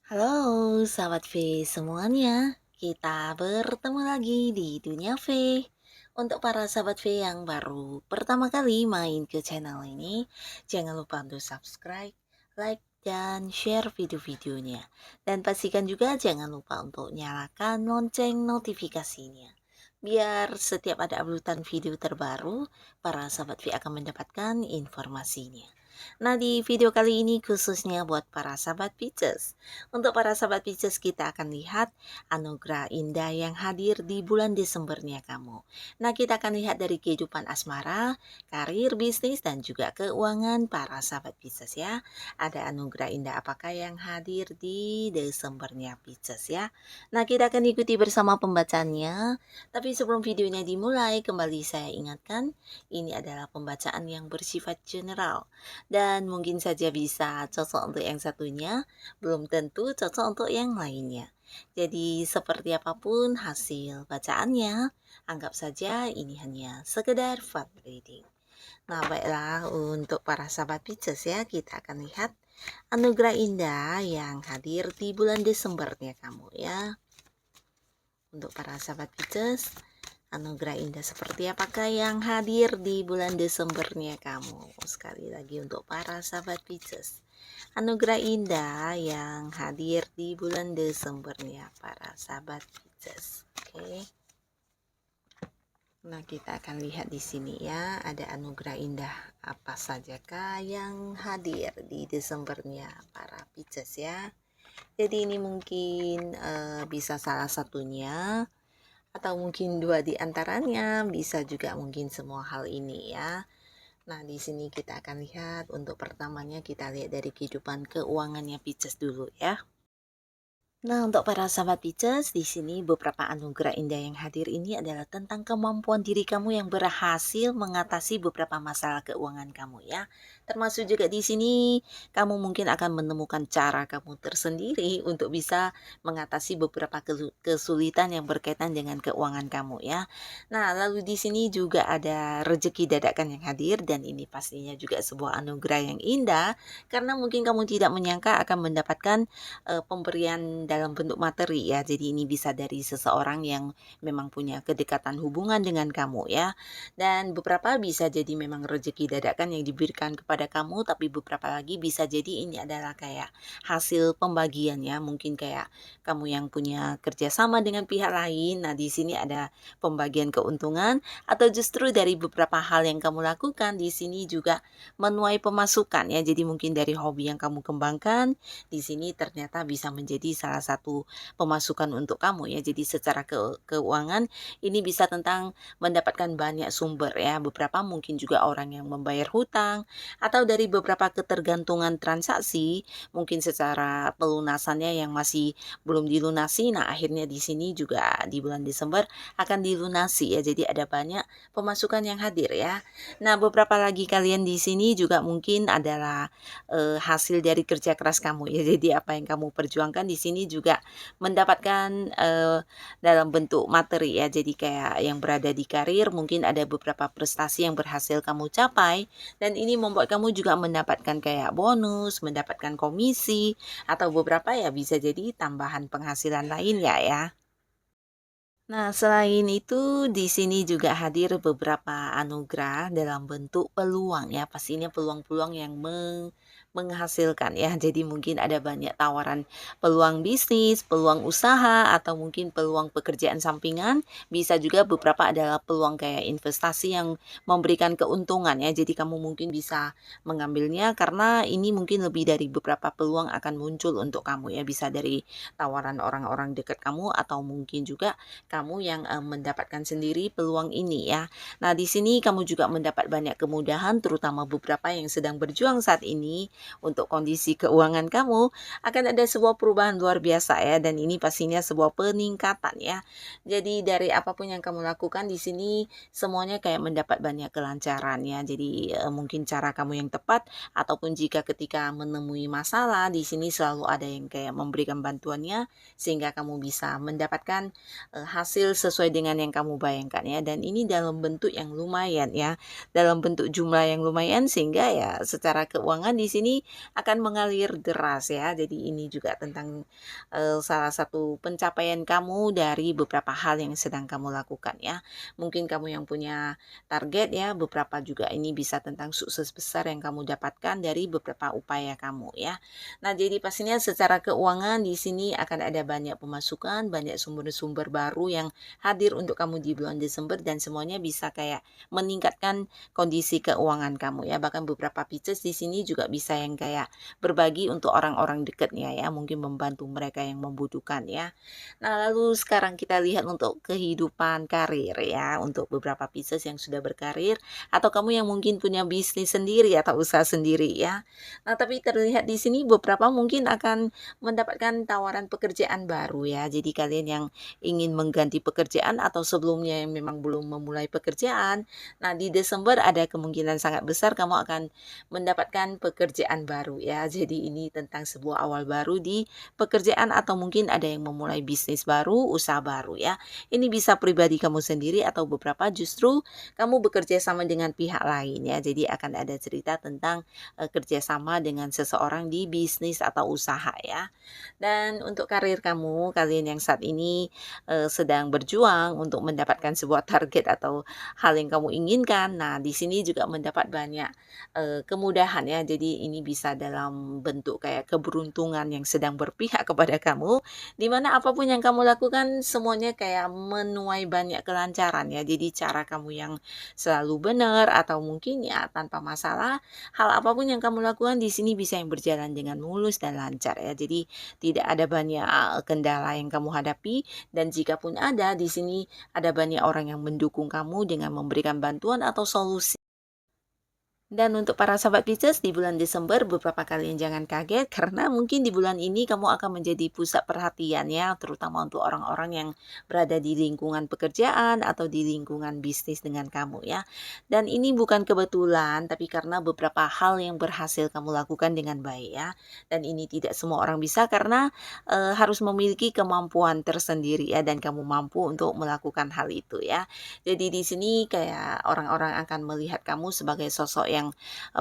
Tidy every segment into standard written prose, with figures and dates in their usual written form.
Halo, sahabat V semuanya. Kita bertemu lagi di Dunia V. Untuk para sahabat V yang baru pertama kali main ke channel ini, jangan lupa untuk subscribe, like, dan share video-videonya. Dan pastikan juga jangan lupa untuk nyalakan lonceng notifikasinya. Biar setiap ada uploadan video terbaru, para sahabat V akan mendapatkan informasinya. Nah, di video kali ini khususnya buat para sahabat Pisces. Untuk para sahabat Pisces, kita akan lihat anugerah indah yang hadir di bulan Desembernya kamu. Nah, kita akan lihat dari kehidupan asmara, karir, bisnis, dan juga keuangan para sahabat Pisces ya. Ada anugerah indah apakah yang hadir di Desembernya Pisces ya. Nah, kita akan ikuti bersama pembacaannya. Tapi sebelum videonya dimulai, kembali saya ingatkan, ini adalah pembacaan yang bersifat general. Dan mungkin saja bisa cocok untuk yang satunya, belum tentu cocok untuk yang lainnya. Jadi seperti apapun hasil bacaannya, anggap saja ini hanya sekedar fun reading. Nah, baiklah untuk para sahabat Pisces ya, kita akan lihat anugerah indah yang hadir di bulan Desembernya kamu ya. Untuk para sahabat Pisces, anugerah indah seperti apakah yang hadir di bulan Desembernya kamu? Sekali lagi untuk para sahabat Pisces, anugerah indah yang hadir di bulan Desembernya para sahabat Pisces. Oke. Nah, kita akan lihat di sini ya, ada anugerah indah apa sajakah yang hadir di Desembernya para Pisces ya. Jadi ini mungkin bisa salah satunya, atau mungkin dua di antaranya, bisa juga mungkin semua hal ini ya. Nah, di sini kita akan lihat untuk pertamanya kita lihat dari kehidupan keuangannya Pisces dulu ya. Nah, untuk para sahabat Pisces, di sini beberapa anugerah indah yang hadir ini adalah tentang kemampuan diri kamu yang berhasil mengatasi beberapa masalah keuangan kamu ya. Termasuk juga di sini kamu mungkin akan menemukan cara kamu tersendiri untuk bisa mengatasi beberapa kesulitan yang berkaitan dengan keuangan kamu ya. Nah, lalu di sini juga ada rezeki dadakan yang hadir dan ini pastinya juga sebuah anugerah yang indah karena mungkin kamu tidak menyangka akan mendapatkan pemberian dalam bentuk materi ya. Jadi ini bisa dari seseorang yang memang punya kedekatan hubungan dengan kamu ya. Dan beberapa bisa jadi memang rezeki dadakan yang diberikan kepada kamu, tapi beberapa lagi bisa jadi ini adalah kayak hasil pembagian ya. Mungkin kayak kamu yang punya kerjasama dengan pihak lain. Nah, di sini ada pembagian keuntungan atau justru dari beberapa hal yang kamu lakukan di sini juga menuai pemasukan ya. Jadi mungkin dari hobi yang kamu kembangkan di sini ternyata bisa menjadi salah satu pemasukan untuk kamu ya. Jadi secara keuangan ini bisa tentang mendapatkan banyak sumber ya. Beberapa mungkin juga orang yang membayar hutang atau dari beberapa ketergantungan transaksi, mungkin secara pelunasannya yang masih belum dilunasi. Nah, akhirnya di sini juga di bulan Desember akan dilunasi ya. Jadi ada banyak pemasukan yang hadir ya. Nah, beberapa lagi kalian di sini juga mungkin adalah hasil dari kerja keras kamu ya. Jadi apa yang kamu perjuangkan di sini juga mendapatkan dalam bentuk materi ya. Jadi kayak yang berada di karir mungkin ada beberapa prestasi yang berhasil kamu capai dan ini membuat kamu juga mendapatkan kayak bonus, mendapatkan komisi atau beberapa ya bisa jadi tambahan penghasilan lain ya. Nah, selain itu di sini juga hadir beberapa anugerah dalam bentuk peluang ya. Pastinya peluang-peluang yang menghasilkan ya. Jadi mungkin ada banyak tawaran peluang bisnis, peluang usaha atau mungkin peluang pekerjaan sampingan. Bisa juga beberapa adalah peluang kayak investasi yang memberikan keuntungan ya. Jadi kamu mungkin bisa mengambilnya karena ini mungkin lebih dari beberapa peluang akan muncul untuk kamu ya. Bisa dari tawaran orang-orang dekat kamu atau mungkin juga kamu yang mendapatkan sendiri peluang ini ya. Nah, di sini kamu juga mendapat banyak kemudahan terutama beberapa yang sedang berjuang saat ini. untuk kondisi keuangan kamu, akan ada sebuah perubahan luar biasa ya, dan ini pastinya sebuah peningkatan ya. Jadi dari apapun yang kamu lakukan di sini semuanya kayak mendapat banyak kelancaran ya. Jadi mungkin cara kamu yang tepat, ataupun jika ketika menemui masalah di sini selalu ada yang kayak memberikan bantuannya sehingga kamu bisa mendapatkan hasil sesuai dengan yang kamu bayangkan ya. Dan ini dalam bentuk yang lumayan ya, dalam bentuk jumlah yang lumayan, sehingga ya secara keuangan di sini akan mengalir deras ya. Jadi ini juga tentang salah satu pencapaian kamu dari beberapa hal yang sedang kamu lakukan ya. Mungkin kamu yang punya target ya, beberapa juga ini bisa tentang sukses besar yang kamu dapatkan dari beberapa upaya kamu ya. Nah, jadi pastinya secara keuangan di sini akan ada banyak pemasukan, banyak sumber-sumber baru yang hadir untuk kamu di bulan Desember, dan semuanya bisa kayak meningkatkan kondisi keuangan kamu ya. Bahkan beberapa Pisces di sini juga bisa yang kayak berbagi untuk orang-orang dekatnya ya, mungkin membantu mereka yang membutuhkan ya. Nah, lalu sekarang kita lihat untuk kehidupan karir ya, untuk beberapa Pisces yang sudah berkarir, atau kamu yang mungkin punya bisnis sendiri atau usaha sendiri ya. Nah, tapi terlihat di sini beberapa mungkin akan mendapatkan tawaran pekerjaan baru ya. Jadi kalian yang ingin mengganti pekerjaan atau sebelumnya yang memang belum memulai pekerjaan, nah di Desember ada kemungkinan sangat besar kamu akan mendapatkan pekerjaan baru ya. Jadi ini tentang sebuah awal baru di pekerjaan, atau mungkin ada yang memulai bisnis baru, usaha baru ya. Ini bisa pribadi kamu sendiri, atau beberapa justru kamu bekerja sama dengan pihak lain ya. Jadi akan ada cerita tentang kerjasama dengan seseorang di bisnis atau usaha ya. Dan untuk karir kamu, kalian yang saat ini sedang berjuang untuk mendapatkan sebuah target atau hal yang kamu inginkan, nah di sini juga mendapat banyak kemudahan ya. Jadi ini bisa dalam bentuk kayak keberuntungan yang sedang berpihak kepada kamu, dimana apapun yang kamu lakukan semuanya kayak menuai banyak kelancaran ya. Jadi cara kamu yang selalu benar, atau mungkin ya tanpa masalah, hal apapun yang kamu lakukan di sini bisa yang berjalan dengan mulus dan lancar ya. Jadi tidak ada banyak kendala yang kamu hadapi, dan jika pun ada, di sini ada banyak orang yang mendukung kamu dengan memberikan bantuan atau solusi. Dan untuk para sahabat Pisces di bulan Desember, beberapa kalian jangan kaget karena mungkin di bulan ini kamu akan menjadi pusat perhatian ya, terutama untuk orang-orang yang berada di lingkungan pekerjaan atau di lingkungan bisnis dengan kamu ya. Dan ini bukan kebetulan, tapi karena beberapa hal yang berhasil kamu lakukan dengan baik ya. Dan ini tidak semua orang bisa karena harus memiliki kemampuan tersendiri ya, dan kamu mampu untuk melakukan hal itu ya. Jadi di sini kayak orang-orang akan melihat kamu sebagai sosok yang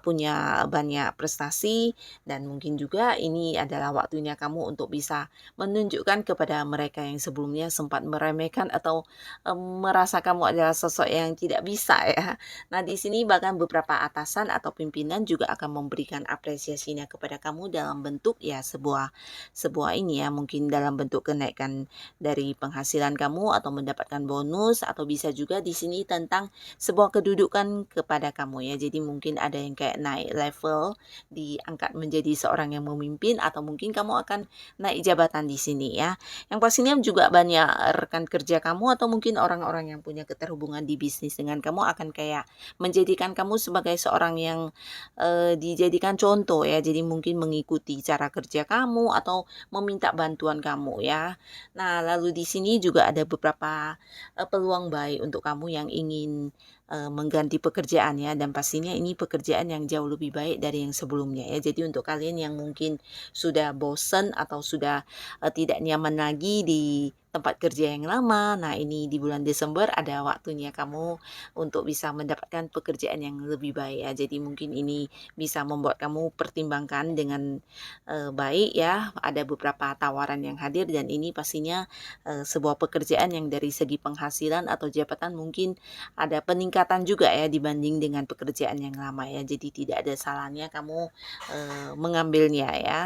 punya banyak prestasi, dan mungkin juga ini adalah waktunya kamu untuk bisa menunjukkan kepada mereka yang sebelumnya sempat meremehkan atau merasa kamu adalah sosok yang tidak bisa ya. Nah, di sini bahkan beberapa atasan atau pimpinan juga akan memberikan apresiasinya kepada kamu dalam bentuk ya sebuah ini ya, mungkin dalam bentuk kenaikan dari penghasilan kamu, atau mendapatkan bonus, atau bisa juga di sini tentang sebuah kedudukan kepada kamu ya. Jadi mungkin ada yang kayak naik level, diangkat menjadi seorang yang memimpin, atau mungkin kamu akan naik jabatan di sini ya. Yang pastinya juga banyak rekan kerja kamu, atau mungkin orang-orang yang punya keterhubungan di bisnis dengan kamu akan kayak menjadikan kamu sebagai seorang yang dijadikan contoh ya. Jadi mungkin mengikuti cara kerja kamu atau meminta bantuan kamu ya. Nah, lalu di sini juga ada beberapa peluang baik untuk kamu yang ingin mengganti pekerjaan ya, dan pastinya ini pekerjaan yang jauh lebih baik dari yang sebelumnya ya. Jadi untuk kalian yang mungkin sudah bosen atau sudah tidak nyaman lagi di tempat kerja yang lama, nah ini di bulan Desember ada waktunya kamu untuk bisa mendapatkan pekerjaan yang lebih baik ya. Jadi mungkin ini bisa membuat kamu pertimbangkan dengan baik ya. Ada beberapa tawaran yang hadir, dan ini pastinya sebuah pekerjaan yang dari segi penghasilan atau jabatan mungkin ada peningkatan juga ya dibanding dengan pekerjaan yang lama ya. Jadi tidak ada salahnya kamu mengambilnya ya.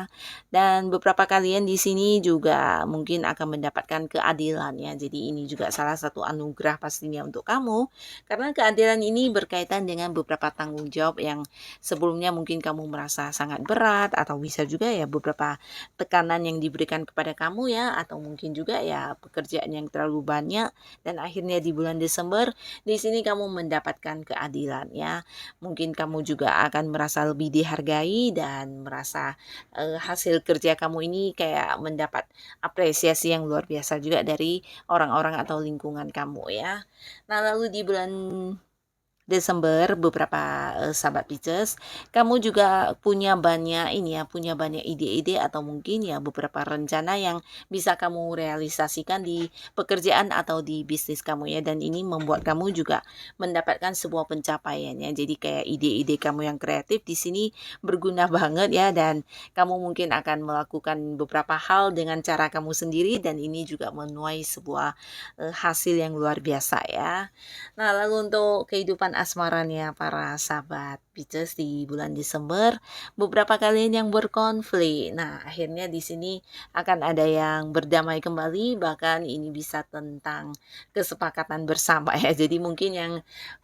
Dan beberapa kalian di sini juga mungkin akan mendapatkan keadilan ya. Jadi ini juga salah satu anugerah pastinya untuk kamu, karena keadilan ini berkaitan dengan beberapa tanggung jawab yang sebelumnya mungkin kamu merasa sangat berat, atau bisa juga ya beberapa tekanan yang diberikan kepada kamu ya, atau mungkin juga ya pekerjaan yang terlalu banyak, dan akhirnya di bulan Desember di sini kamu mendapatkan keadilan ya. Mungkin kamu juga akan merasa lebih dihargai dan merasa hasil kerja kamu ini kayak mendapat apresiasi yang luar biasa juga dari orang-orang atau lingkungan kamu ya. Nah, lalu di bulan Desember beberapa sahabat Pisces, kamu juga punya banyak punya banyak ide-ide atau mungkin ya beberapa rencana yang bisa kamu realisasikan di pekerjaan atau di bisnis kamu ya, dan ini membuat kamu juga mendapatkan sebuah pencapaian ya. Jadi kayak ide-ide kamu yang kreatif di sini berguna banget ya, dan kamu mungkin akan melakukan beberapa hal dengan cara kamu sendiri, dan ini juga menuai sebuah hasil yang luar biasa ya. Nah, lalu untuk kehidupan asmaranya para sahabat Pisces di bulan Desember, beberapa kalian yang berkonflik. Nah, akhirnya di sini akan ada yang berdamai kembali, bahkan ini bisa tentang kesepakatan bersama ya. Jadi mungkin yang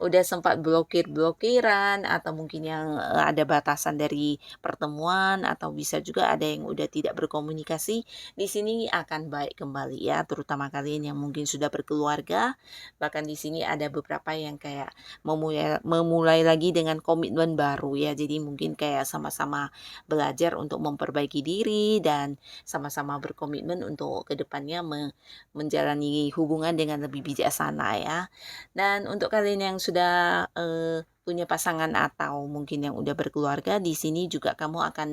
udah sempat blokir-blokiran, atau mungkin yang ada batasan dari pertemuan, atau bisa juga ada yang udah tidak berkomunikasi, di sini akan baik kembali ya, terutama kalian yang mungkin sudah berkeluarga. Bahkan di sini ada beberapa yang kayak memulai lagi dengan komitmen baru ya. Jadi mungkin kayak sama-sama belajar untuk memperbaiki diri, dan sama-sama berkomitmen untuk kedepannya menjalani hubungan dengan lebih bijaksana ya. Dan untuk kalian yang sudah punya pasangan atau mungkin yang udah berkeluarga, di sini juga kamu akan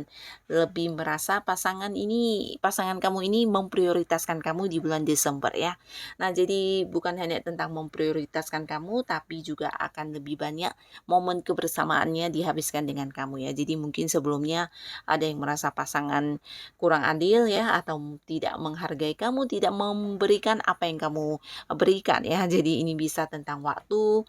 lebih merasa pasangan kamu ini memprioritaskan kamu di bulan Desember ya. Nah, jadi bukan hanya tentang memprioritaskan kamu, tapi juga akan lebih banyak momen kebersamaannya dihabiskan dengan kamu ya. Jadi mungkin sebelumnya ada yang merasa pasangan kurang adil ya, atau tidak menghargai kamu, tidak memberikan apa yang kamu berikan ya. Jadi ini bisa tentang waktu,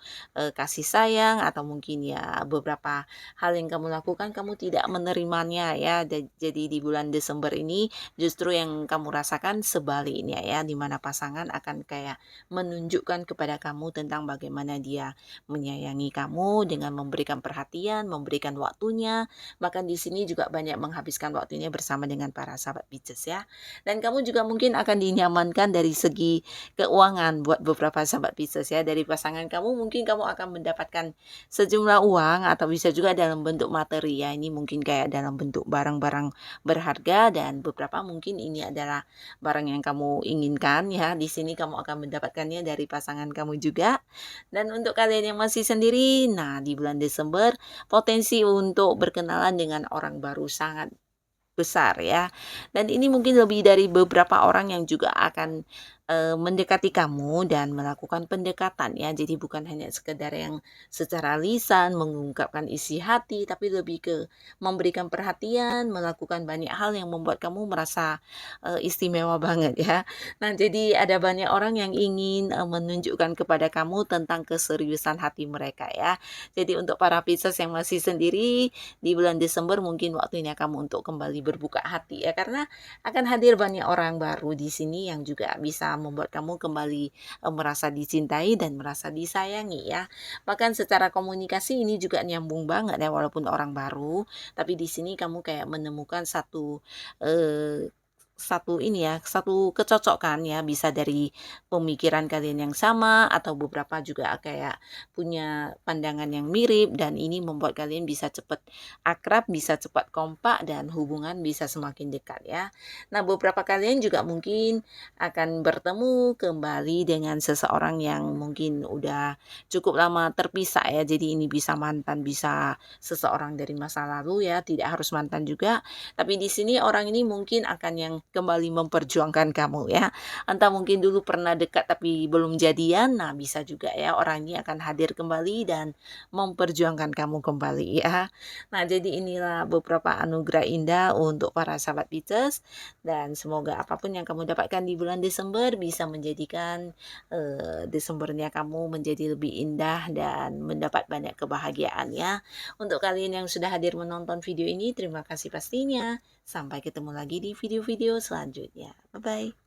kasih sayang, atau mungkin ya beberapa hal yang kamu lakukan kamu tidak menerimanya ya. Jadi di bulan Desember ini justru yang kamu rasakan sebaliknya ya, dimana pasangan akan kayak menunjukkan kepada kamu tentang bagaimana dia menyayangi kamu dengan memberikan perhatian, memberikan waktunya, bahkan di sini juga banyak menghabiskan waktunya bersama dengan para sahabat Pisces ya. Dan kamu juga mungkin akan dinyamankan dari segi keuangan buat beberapa sahabat Pisces ya. Dari pasangan kamu mungkin kamu akan mendapatkan sejumlah uang, atau bisa juga dalam bentuk materi ya. Ini mungkin kayak dalam bentuk barang-barang berharga, dan beberapa mungkin ini adalah barang yang kamu inginkan ya. Di sini kamu akan mendapatkannya dari pasangan kamu juga. Dan untuk kalian yang masih sendiri, nah di bulan Desember potensi untuk berkenalan dengan orang baru sangat besar ya. Dan ini mungkin lebih dari beberapa orang yang juga akan mendekati kamu dan melakukan pendekatan ya. Jadi bukan hanya sekedar yang secara lisan mengungkapkan isi hati, tapi lebih ke memberikan perhatian, melakukan banyak hal yang membuat kamu merasa istimewa banget ya. Nah, jadi ada banyak orang yang ingin menunjukkan kepada kamu tentang keseriusan hati mereka ya. Jadi untuk para Pisces yang masih sendiri, di bulan Desember mungkin waktunya kamu untuk kembali berbuka hati ya, karena akan hadir banyak orang baru di sini yang juga bisa membuat kamu kembali merasa dicintai dan merasa disayangi ya. Bahkan secara komunikasi ini juga nyambung banget ya, walaupun orang baru, tapi di sini kamu kayak menemukan satu satu kecocokan ya, bisa dari pemikiran kalian yang sama, atau beberapa juga kayak punya pandangan yang mirip, dan ini membuat kalian bisa cepat akrab, bisa cepat kompak, dan hubungan bisa semakin dekat ya. Nah, beberapa kalian juga mungkin akan bertemu kembali dengan seseorang yang mungkin udah cukup lama terpisah ya. Jadi ini bisa mantan, bisa seseorang dari masa lalu ya, tidak harus mantan juga. Tapi di sini orang ini mungkin akan yang kembali memperjuangkan kamu ya. Entah mungkin dulu pernah dekat tapi belum jadian. Nah, bisa juga ya orang ini akan hadir kembali dan memperjuangkan kamu kembali ya. Nah, jadi inilah beberapa anugerah indah untuk para sahabat Pisces, dan semoga apapun yang kamu dapatkan di bulan Desember bisa menjadikan Desembernya kamu menjadi lebih indah dan mendapat banyak kebahagiaan ya. Untuk kalian yang sudah hadir menonton video ini, terima kasih pastinya. Sampai ketemu lagi di video-video selanjutnya. Bye-bye.